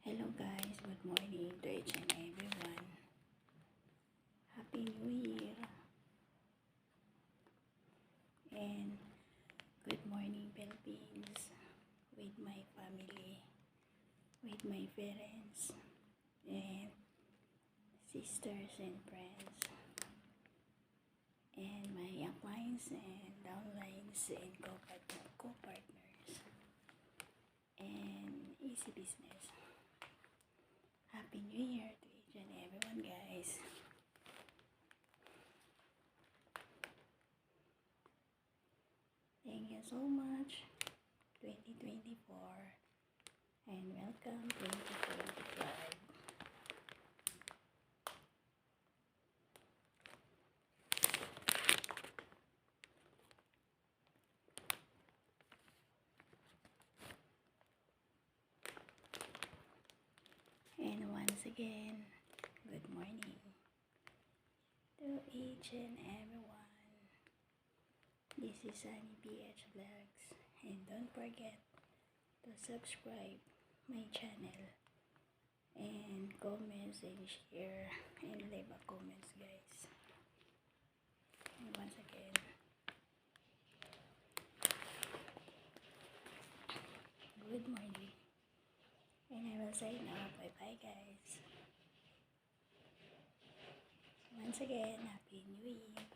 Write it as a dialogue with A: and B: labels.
A: Hello guys, good morning to each and everyone. Happy New Year and good morning Philippines, with my family, with my parents and sisters and friends and my uplines and downlines and co-partners and easy business. Happy New Year to each and everyone guys. Thank you so much 2024 and welcome 2025. And once again, good morning to each and everyone. This is Sunny PH Vlogs, and don't forget to subscribe my channel and comments and share and leave a comments guys. And once again, good morning. And I will say now bye bye guys. Once again, Happy New Year.